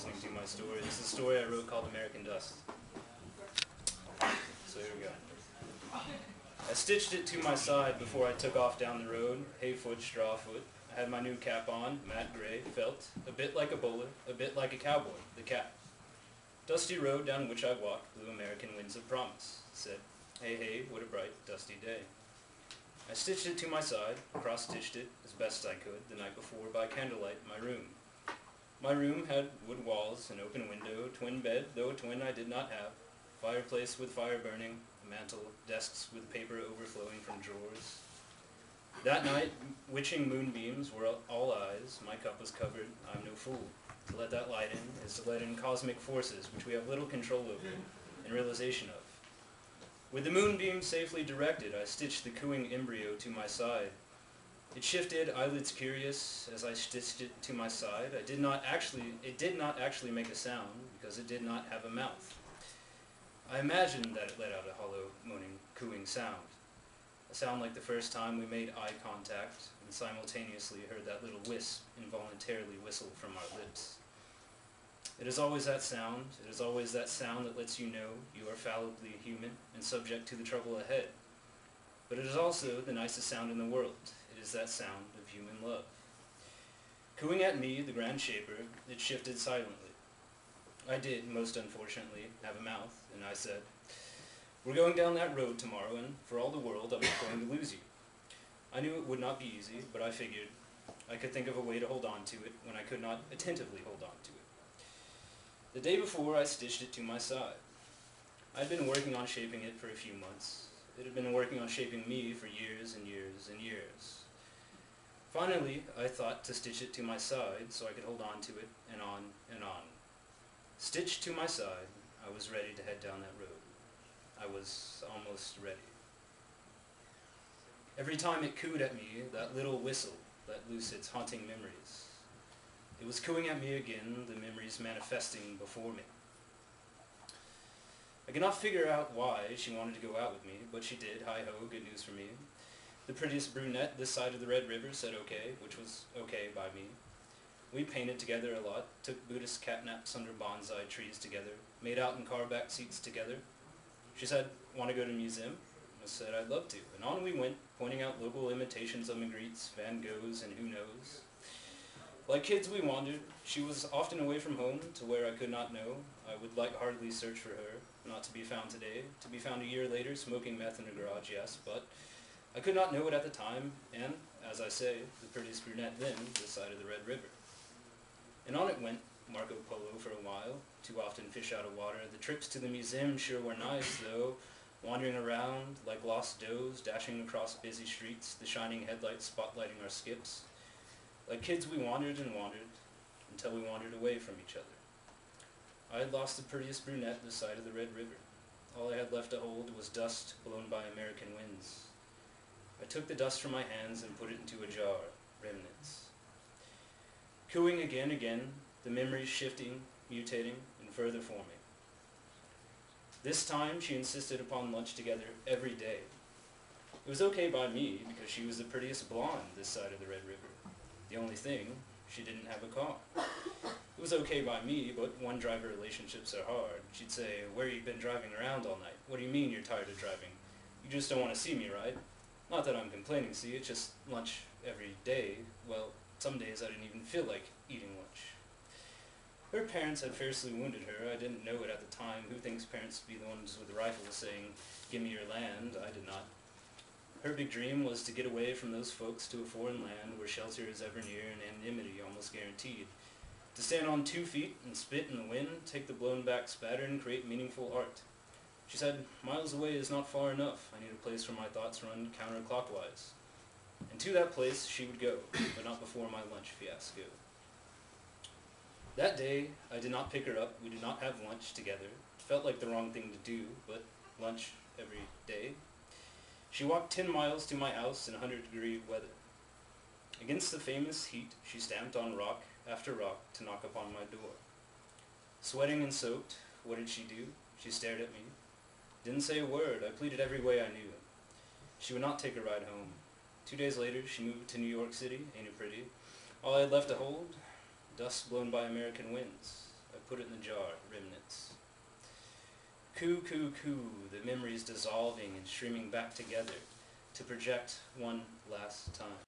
listening to my story. This is a story I wrote called American Dust. So here we go. I stitched it to my side before I took off down the road, hayfoot, strawfoot. I had my new cap on, matte gray, felt, a bit like a bowler, a bit like a cowboy, the cap. Dusty road down which I walked blew American winds of promise. Said, hey, hey, what a bright, dusty day. I stitched it to my side, cross-stitched it as best I could the night before by candlelight in my room. My room had wood walls, an open window, twin bed, though a twin I did not have, fireplace with fire burning, a mantel, desks with paper overflowing from drawers. That night, witching moonbeams were all eyes, my cup was covered, I'm no fool. To let that light in is to let in cosmic forces which we have little control over and realization of. With the moonbeam safely directed, I stitched the cooing embryo to my side. It shifted, eyelids curious, as I stitched it to my side. It did not actually make a sound, because it did not have a mouth. I imagined that it let out a hollow, moaning, cooing sound. A sound like the first time we made eye contact, and simultaneously heard that little wisp involuntarily whistle from our lips. It is always that sound. It is always that sound that lets you know you are fallibly human and subject to the trouble ahead. But it is also the nicest sound in the world. It is that sound of human love. Cooing at me, the grand shaper, it shifted silently. I did, most unfortunately, have a mouth, and I said, we're going down that road tomorrow, and for all the world, I'm not going to lose you. I knew it would not be easy, but I figured I could think of a way to hold on to it when I could not attentively hold on to it. The day before, I stitched it to my side. I'd been working on shaping it for a few months. It had been working on shaping me for years and years and years. Finally, I thought to stitch it to my side so I could hold on to it and on and on. Stitched to my side, I was ready to head down that road. I was almost ready. Every time it cooed at me, that little whistle let loose its haunting memories. It was cooing at me again, the memories manifesting before me. I could not figure out why she wanted to go out with me, but she did. Hi-ho, good news for me. The prettiest brunette this side of the Red River said okay, which was okay by me. We painted together a lot, took Buddhist catnaps under bonsai trees together, made out in car back seats together. She said, want to go to the museum? I said I'd love to, and on we went, pointing out local imitations of Magritte's, Van Goghs, and who knows. Like kids we wandered. She was often away from home, to where I could not know. I would like hardly search for her, not to be found today, to be found a year later, smoking meth in a garage, yes, but I could not know it at the time, and, as I say, the prettiest brunette then, this side of the Red River. And on it went, Marco Polo for a while, too often fish out of water. The trips to the museum sure were nice, though, wandering around like lost does, dashing across busy streets, the shining headlights spotlighting our skips. Like kids we wandered and wandered, until we wandered away from each other. I had lost the prettiest brunette this side of the Red River. All I had left to hold was dust blown by American winds. I took the dust from my hands and put it into a jar, remnants. Cooing again, the memories shifting, mutating, and further forming. This time she insisted upon lunch together every day. It was okay by me because she was the prettiest blonde this side of the Red River. The only thing, she didn't have a car. It was okay by me, but one-driver relationships are hard. She'd say, where you been driving around all night? What do you mean you're tired of driving? You just don't want to see me, right? Not that I'm complaining, see, it's just lunch every day. Well, some days I didn't even feel like eating lunch. Her parents had fiercely wounded her. I didn't know it at the time. Who thinks parents be the ones with the rifles saying, give me your land? I did not. Her big dream was to get away from those folks to a foreign land where shelter is ever near and anonymity almost guaranteed. To stand on 2 feet and spit in the wind, take the blown back spatter and create meaningful art. She said, miles away is not far enough. I need a place where my thoughts run counterclockwise. And to that place she would go, but not before my lunch fiasco. That day, I did not pick her up. We did not have lunch together. It felt like the wrong thing to do, but lunch every day. She walked 10 miles to my house in 100-degree weather. Against the famous heat, she stamped on rock after rock to knock upon my door. Sweating and soaked, what did she do? She stared at me. Didn't say a word. I pleaded every way I knew. She would not take a ride home. 2 days later, she moved to New York City. Ain't it pretty? All I had left to hold, dust blown by American winds. I put it in the jar, remnants. Coo, coo, coo, the memories dissolving and streaming back together to project one last time.